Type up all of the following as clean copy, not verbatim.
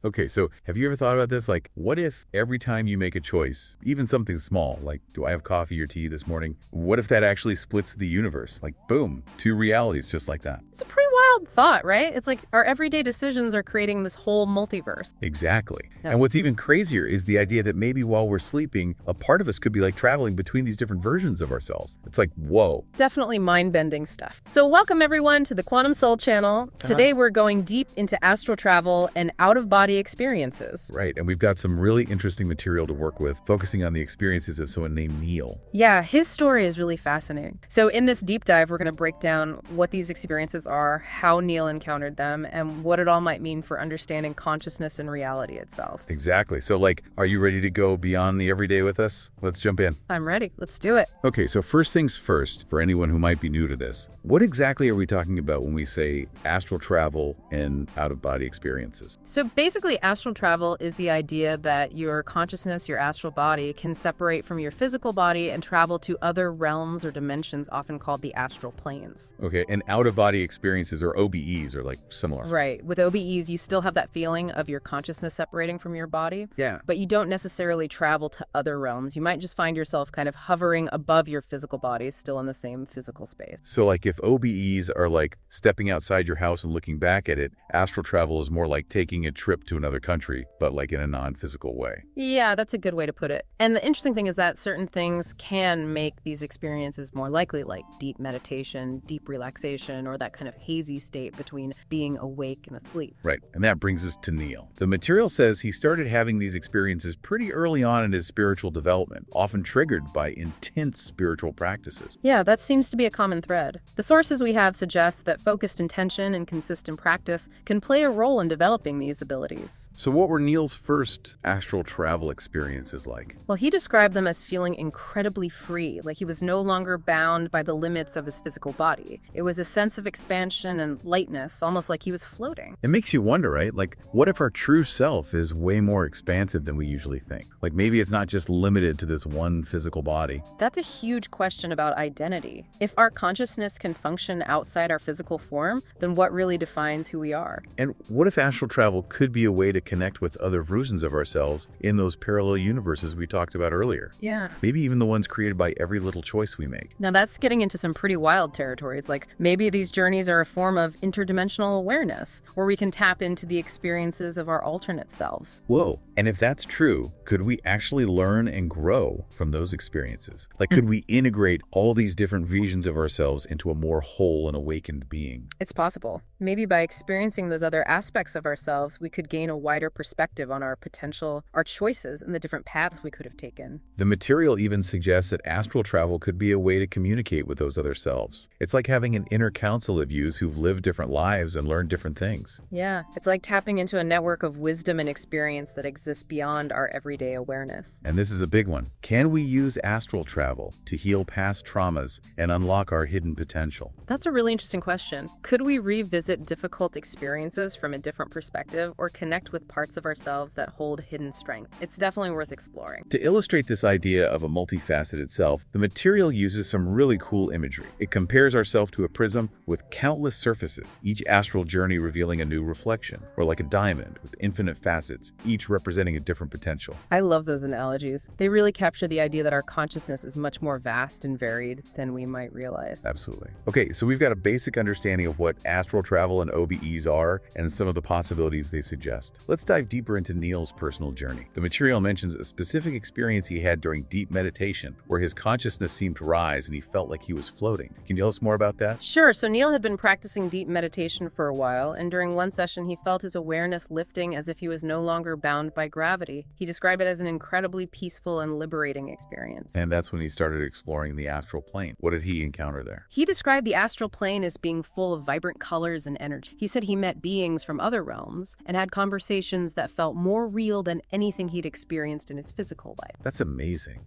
Okay, so have you ever thought about this? Like, what if every time you make a choice, even something small, like, do I have coffee or tea this morning? What if that actually splits the universe? Like, boom, two realities just like that. It's a pretty wild thought, right? It's like our everyday decisions are creating this whole multiverse. Exactly. Yep. And what's even crazier is the idea that maybe while we're sleeping, a part of us could be like traveling between these different versions of ourselves. It's like, whoa. Definitely mind-bending stuff. So welcome everyone to the Quantum Soul channel. Today we're going deep into astral travel and out-of-body experiences. Right, and we've got some really interesting material to work with, focusing on the experiences of someone named Neil. Yeah, his story is really fascinating. So in this deep dive, we're going to break down what these experiences are, how Neil encountered them, and what it all might mean for understanding consciousness and reality itself. Exactly. So, like, are you ready to go beyond the everyday with us? Let's jump in. I'm ready. Let's do it. Okay, so first things first, for anyone who might be new to this, what exactly are we talking about when we say astral travel and out-of-body experiences? So basically, astral travel is the idea that your consciousness, your astral body, can separate from your physical body and travel to other realms or dimensions, often called the astral planes. Okay, and out-of-body experiences, or OBEs, are like similar. Right. With OBEs, you still have that feeling of your consciousness separating from your body. Yeah. But you don't necessarily travel to other realms. You might just find yourself kind of hovering above your physical body, still in the same physical space. So, like, if OBEs are like stepping outside your house and looking back at it, astral travel is more like taking a trip to another country, but like in a non-physical way. Yeah, that's a good way to put it. And the interesting thing is that certain things can make these experiences more likely, like deep meditation, deep relaxation, or that kind of hazy state between being awake and asleep. Right, and that brings us to Neil. The material says he started having these experiences pretty early on in his spiritual development, often triggered by intense spiritual practices. Yeah, that seems to be a common thread. The sources we have suggest that focused intention and consistent practice can play a role in developing these abilities. So what were Neil's first astral travel experiences like? Well, he described them as feeling incredibly free, like he was no longer bound by the limits of his physical body. It was a sense of expansion and lightness, almost like he was floating. It makes you wonder, right? Like, what if our true self is way more expansive than we usually think? Like, maybe it's not just limited to this one physical body. That's a huge question about identity. If our consciousness can function outside our physical form, then what really defines who we are? And what if astral travel could be a way to connect with other versions of ourselves in those parallel universes we talked about earlier? Yeah. Maybe even the ones created by every little choice we make. Now that's getting into some pretty wild territory. It's like maybe these journeys are a form of interdimensional awareness, where we can tap into the experiences of our alternate selves. Whoa. And if that's true, could we actually learn and grow from those experiences? Like, could we integrate all these different visions of ourselves into a more whole and awakened being? It's possible. Maybe by experiencing those other aspects of ourselves, we could gain a wider perspective on our potential, our choices, and the different paths we could have taken. The material even suggests that astral travel could be a way to communicate with those other selves. It's like having an inner council of yous who've lived different lives and learned different things. Yeah, it's like tapping into a network of wisdom and experience that exists beyond our everyday awareness. And this is a big one. Can we use astral travel to heal past traumas and unlock our hidden potential? That's a really interesting question. Could we revisit difficult experiences from a different perspective or connect with parts of ourselves that hold hidden strength? It's definitely worth exploring. To illustrate this idea of a multifaceted self, the material uses some really cool imagery. It compares ourselves to a prism with countless surfaces, each astral journey revealing a new reflection, or like a diamond with infinite facets, each representing a different potential. I love those analogies. They really capture the idea that our consciousness is much more vast and varied than we might realize. Absolutely. Okay, so we've got a basic understanding of what astral travel and OBEs are and some of the possibilities they suggest. Let's dive deeper into Neil's personal journey. The material mentions a specific experience he had during deep meditation where his consciousness seemed to rise and he felt like he was floating. Can you tell us more about that? Sure. So Neil had been practicing deep meditation for a while, and during one session, he felt his awareness lifting as if he was no longer bound by gravity. He described it as an incredibly peaceful and liberating experience. And that's when he started exploring the astral plane. What did he encounter there? He described the astral plane as being full of vibrant colors and energy. He said he met beings from other realms and had conversations that felt more real than anything he'd experienced in his physical life. That's amazing.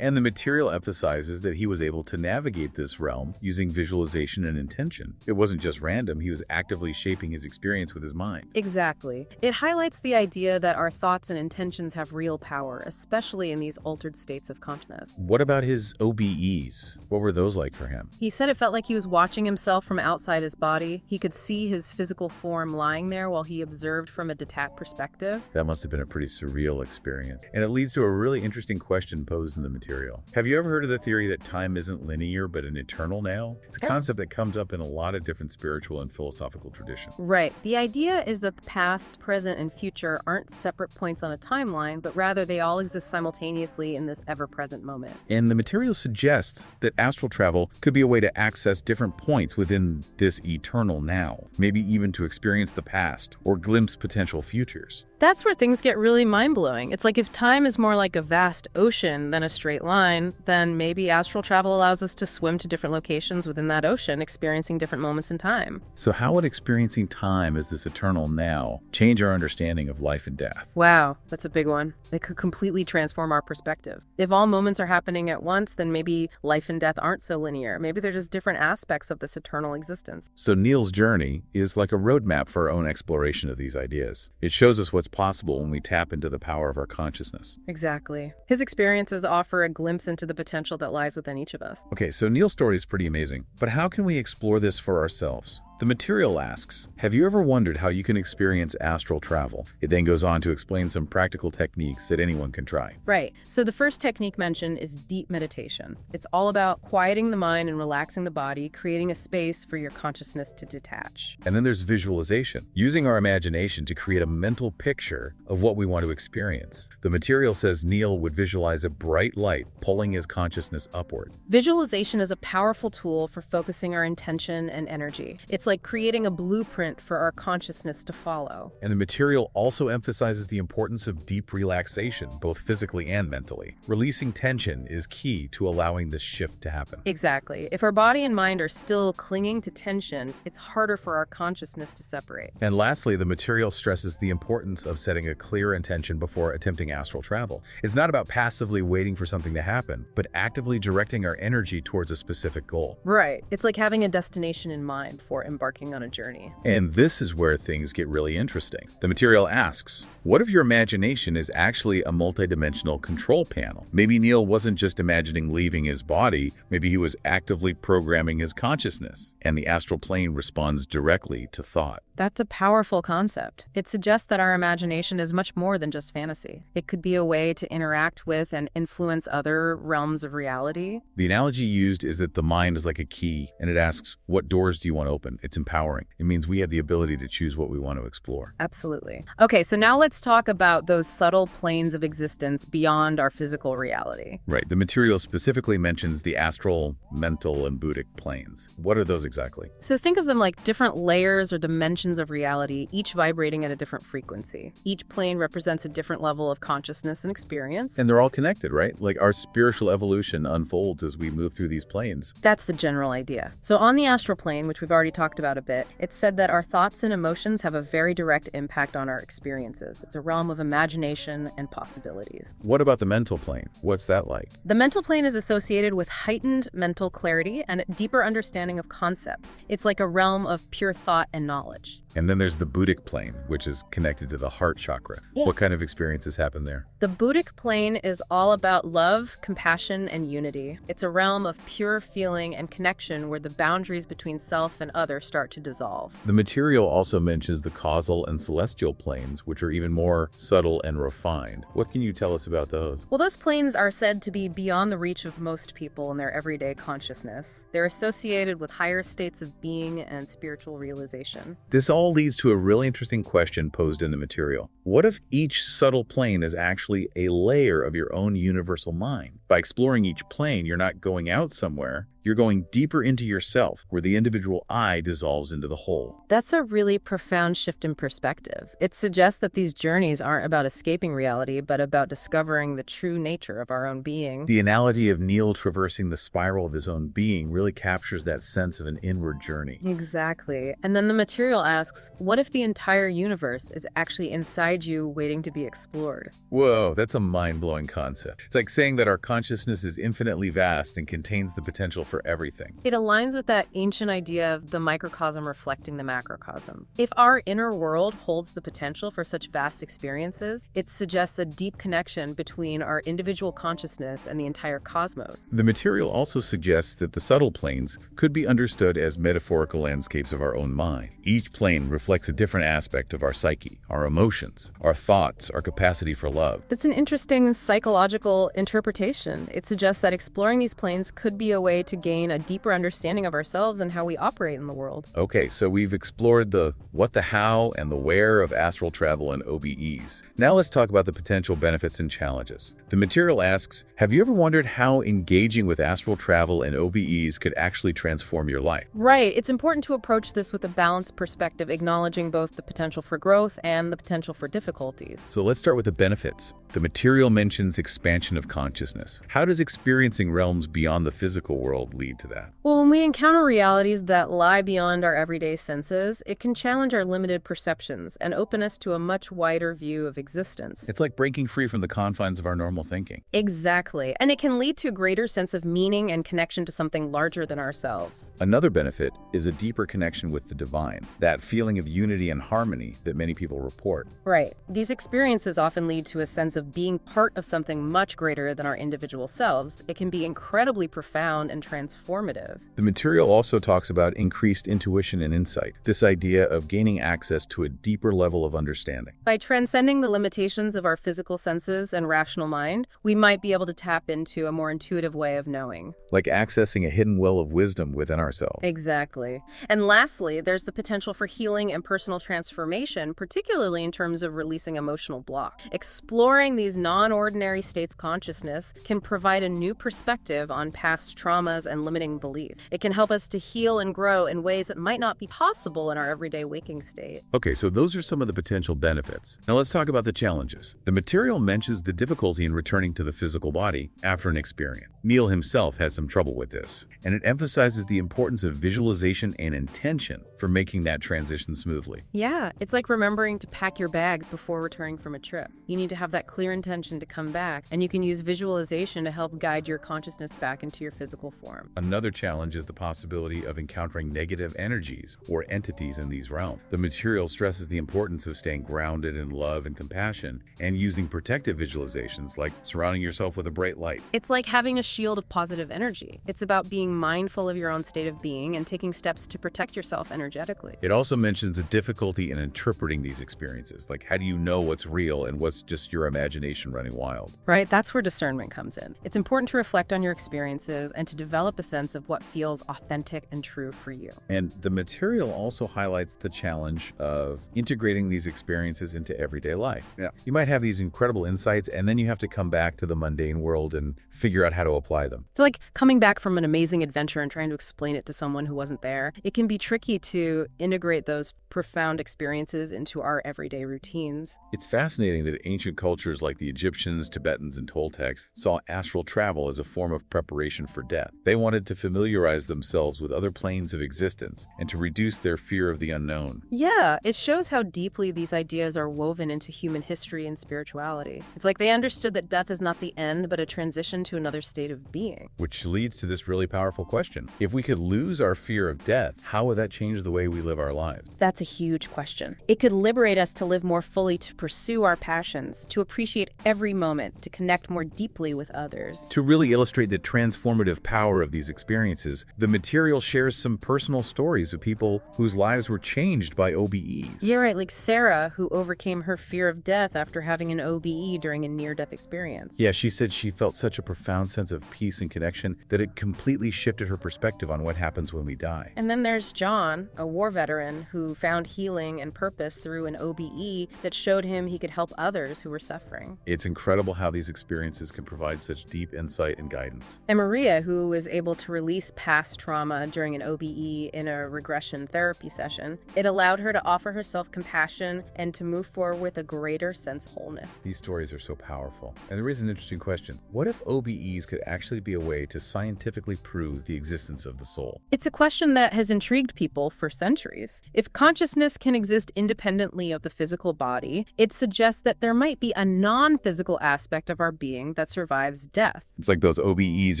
And the material emphasizes that he was able to navigate this realm using visualization and intention. It wasn't just random, he was actively shaping his experience with his mind. Exactly. It highlights the idea that our thoughts and intentions have real power, especially in these altered states of consciousness. What about his OBEs? What were those like for him? He said it felt like he was watching himself from outside his body. He could see his physical form lying there while he observed from a detached perspective. That must have been a pretty surreal experience. And it leads to a really interesting question posed in the material. Have you ever heard of the theory that time isn't linear but an eternal now? It's a concept that comes up in a lot of different spiritual and philosophical traditions. Right. The idea is that the past, present, and future aren't separate points on a timeline, but rather they all exist simultaneously in this ever-present moment. And the material suggests that astral travel could be a way to access different points within this eternal now, maybe even to experience the past or glimpse potential futures. That's where things get really mind-blowing. It's like if time is more like a vast ocean than a straight line, then maybe astral travel allows us to swim to different locations within that ocean, experiencing different moments in time. So how would experiencing time as this eternal now change our understanding of life and death? Wow, that's a big one. It could completely transform our perspective. If all moments are happening at once, then maybe life and death aren't so linear. Maybe they're just different aspects of this eternal existence. So Neil's journey is like a roadmap for our own exploration of these ideas. It shows us what's possible when we tap into the power of our consciousness. Exactly. His experiences offer a glimpse into the potential that lies within each of us. Okay, so Neil's story is pretty amazing, but how can we explore this for ourselves? The material asks, have you ever wondered how you can experience astral travel? It then goes on to explain some practical techniques that anyone can try. Right. So the first technique mentioned is deep meditation. It's all about quieting the mind and relaxing the body, creating a space for your consciousness to detach. And then there's visualization, using our imagination to create a mental picture of what we want to experience. The material says Neil would visualize a bright light pulling his consciousness upward. Visualization is a powerful tool for focusing our intention and energy. It's like creating a blueprint for our consciousness to follow. And the material also emphasizes the importance of deep relaxation, both physically and mentally. Releasing tension is key to allowing this shift to happen. Exactly. If our body and mind are still clinging to tension, it's harder for our consciousness to separate. And lastly, the material stresses the importance of setting a clear intention before attempting astral travel. It's not about passively waiting for something to happen, but actively directing our energy towards a specific goal. Right. It's like having a destination in mind before embarking on a journey. And this is where things get really interesting. The material asks, what if your imagination is actually a multidimensional control panel? Maybe Neil wasn't just imagining leaving his body, maybe he was actively programming his consciousness, and the astral plane responds directly to thought. That's a powerful concept. It suggests that our imagination is much more than just fantasy. It could be a way to interact with and influence other realms of reality. The analogy used is that the mind is like a key, and it asks, what doors do you want to open? It's empowering. It means we have the ability to choose what we want to explore. Absolutely. Okay, so now let's talk about those subtle planes of existence beyond our physical reality. Right. The material specifically mentions the astral, mental, and Buddhic planes. What are those exactly? So think of them like different layers or dimensions of reality, each vibrating at a different frequency. Each plane represents a different level of consciousness and experience. And they're all connected, right? Like our spiritual evolution unfolds as we move through these planes. That's the general idea. So on the astral plane, which we've already talked about a bit, it's said that our thoughts and emotions have a very direct impact on our experiences. It's a realm of imagination and possibilities. What about the mental plane? What's that like? The mental plane is associated with heightened mental clarity and a deeper understanding of concepts. It's like a realm of pure thought and knowledge. And then there's the Buddhic plane, which is connected to the heart chakra. What kind of experiences happen there? The Buddhic plane is all about love, compassion, and unity. It's a realm of pure feeling and connection where the boundaries between self and other start to dissolve. The material also mentions the causal and celestial planes, which are even more subtle and refined. What can you tell us about those? Well, those planes are said to be beyond the reach of most people in their everyday consciousness. They're associated with higher states of being and spiritual realization. This all leads to a really interesting question posed in the material. What if each subtle plane is actually a layer of your own universal mind? By exploring each plane, you're not going out somewhere. You're going deeper into yourself, where the individual I dissolves into the whole. That's a really profound shift in perspective. It suggests that these journeys aren't about escaping reality, but about discovering the true nature of our own being. The analogy of Neil traversing the spiral of his own being really captures that sense of an inward journey. Exactly. And then the material asks, what if the entire universe is actually inside you waiting to be explored? Whoa, that's a mind-blowing concept. It's like saying that our consciousness is infinitely vast and contains the potential for for everything. It aligns with that ancient idea of the microcosm reflecting the macrocosm. If our inner world holds the potential for such vast experiences, it suggests a deep connection between our individual consciousness and the entire cosmos. The material also suggests that the subtle planes could be understood as metaphorical landscapes of our own mind. Each plane reflects a different aspect of our psyche, our emotions, our thoughts, our capacity for love. That's an interesting psychological interpretation. It suggests that exploring these planes could be a way to gain a deeper understanding of ourselves and how we operate in the world. Okay, so we've explored the what, the how, and the where of astral travel and OBEs. Now let's talk about the potential benefits and challenges. The material asks, have you ever wondered how engaging with astral travel and OBEs could actually transform your life? Right. It's important to approach this with a balanced perspective, acknowledging both the potential for growth and the potential for difficulties. So let's start with the benefits. The material mentions expansion of consciousness. How does experiencing realms beyond the physical world lead to that? Well, when we encounter realities that lie beyond our everyday senses, it can challenge our limited perceptions and open us to a much wider view of existence. It's like breaking free from the confines of our normal thinking. Exactly. And it can lead to a greater sense of meaning and connection to something larger than ourselves. Another benefit is a deeper connection with the divine, that feeling of unity and harmony that many people report. Right. These experiences often lead to a sense of being part of something much greater than our individual selves. It can be incredibly profound and transformative. The material also talks about increased intuition and insight, this idea of gaining access to a deeper level of understanding. By transcending the limitations of our physical senses and rational mind, we might be able to tap into a more intuitive way of knowing. Like accessing a hidden well of wisdom within ourselves. Exactly. And lastly, there's the potential for healing and personal transformation, particularly in terms of releasing emotional block. Exploring these non-ordinary states of consciousness can provide a new perspective on past traumas and limiting beliefs. It can help us to heal and grow in ways that might not be possible in our everyday waking state. Okay, so those are some of the potential benefits. Now let's talk about the challenges. The material mentions the difficulty in returning to the physical body after an experience. Neil himself has some trouble with this, and it emphasizes the importance of visualization and intention for making that transition smoothly. Yeah, it's like remembering to pack your bags before returning from a trip. You need to have that clear intention to come back, and you can use visualization to help guide your consciousness back into your physical form. Another challenge is the possibility of encountering negative energies or entities in these realms. The material stresses the importance of staying grounded in love and compassion and using protective visualizations like surrounding yourself with a bright light. It's like having a shield of positive energy. It's about being mindful of your own state of being and taking steps to protect yourself energetically. It also mentions the difficulty in interpreting these experiences, like how do you know what's real and what's just your imagination running wild? Right, that's where discernment comes in. It's important to reflect on your experiences and to develop a sense of what feels authentic and true for you. And the material also highlights the challenge of integrating these experiences into everyday life. Yeah. You might have these incredible insights, and then you have to come back to the mundane world and figure out how to apply them. It's like coming back from an amazing adventure and trying to explain it to someone who wasn't there. It can be tricky to integrate those profound experiences into our everyday routines. It's fascinating that ancient cultures like the Egyptians, Tibetans, and Toltecs saw astral travel as a form of preparation for death. They wanted to familiarize themselves with other planes of existence and to reduce their fear of the unknown. Yeah, it shows how deeply these ideas are woven into human history and spirituality. It's like they understood that death is not the end, but a transition to another state of being. Which leads to this really powerful question. If we could lose our fear of death, how would that change the way we live our lives? That's a huge question. It could liberate us to live more fully, to pursue our passions, to appreciate every moment, to connect more deeply with others. To really illustrate the transformative power of these experiences, the material shares some personal stories of people whose lives were changed by OBEs. Yeah, right, like Sarah, who overcame her fear of death after having an OBE during a near-death experience. Yeah, she said she felt such a profound sense of peace and connection that it completely shifted her perspective on what happens when we die. And then there's John, a war veteran who found healing and purpose through an OBE that showed him he could help others who were suffering. It's incredible how these experiences can provide such deep insight and guidance. And Maria, who was able to release past trauma during an OBE in a regression therapy session, it allowed her to offer herself compassion and to move forward with a greater sense of wholeness. These stories are so powerful. And there is an interesting question. What if OBEs could actually be a way to scientifically prove the existence of the soul? It's a question that has intrigued people for centuries. If consciousness can exist independently of the physical body, it suggests that there might be a non-physical aspect of our being that survives death. It's like those OBEs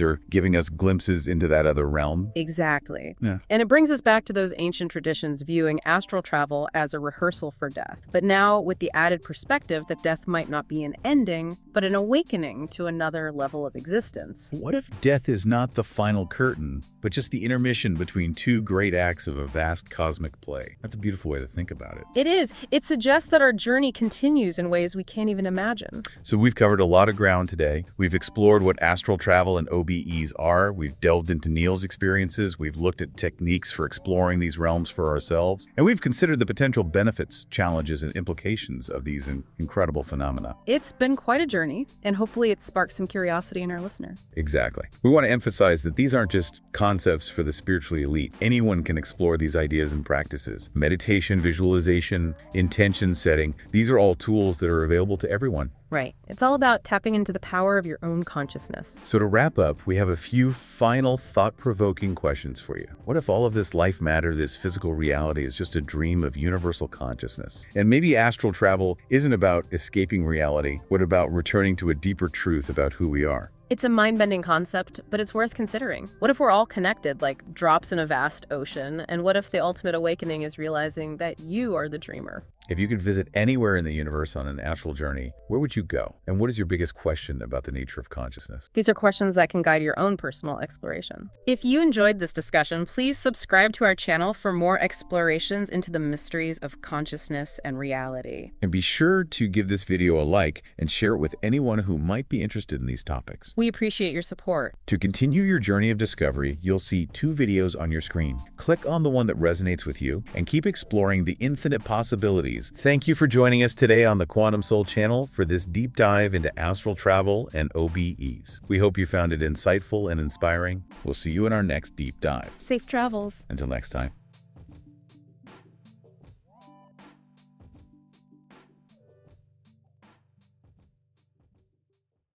are giving us glimpses into that other realm. Exactly. Yeah. And it brings us back to those ancient traditions viewing astral travel as a rehearsal for death. But now with the added perspective that death might not be an ending, but an awakening to another level of existence. What if death is not the final curtain, but just the intermission between two great acts of a vast cosmic play? That's a beautiful way to think about it. It is. It suggests that our journey continues in ways we can't even imagine. So we've covered a lot of ground today. We've explored what astral travel and OBEs are. We've delved into Neil's experiences. We've looked at techniques for exploring these realms for ourselves. And we've considered the potential benefits, challenges, and implications of these incredible phenomena. It's been quite a journey, and hopefully it sparked some curiosity in our listeners. Exactly. We want to emphasize that these aren't just concepts for the spiritually elite. Anyone can explore these ideas and practices. Meditation, visualization, intention setting, these are all tools that are available to everyone. Right. It's all about tapping into the power of your own consciousness. So to wrap up, we have a few final thought-provoking questions for you. What if all of this life matter, this physical reality, is just a dream of universal consciousness? And maybe astral travel isn't about escaping reality. What about returning to a deeper truth about who we are? It's a mind-bending concept, but it's worth considering. What if we're all connected, like drops in a vast ocean? And what if the ultimate awakening is realizing that you are the dreamer? If you could visit anywhere in the universe on an astral journey, where would you go? And what is your biggest question about the nature of consciousness? These are questions that can guide your own personal exploration. If you enjoyed this discussion, please subscribe to our channel for more explorations into the mysteries of consciousness and reality. And be sure to give this video a like and share it with anyone who might be interested in these topics. We appreciate your support. To continue your journey of discovery, you'll see 2 videos on your screen. Click on the one that resonates with you and keep exploring the infinite possibilities. Thank you for joining us today on the Quantum Soul channel for this deep dive into astral travel and OBEs. We hope you found it insightful and inspiring. We'll see you in our next deep dive. Safe travels. Until next time.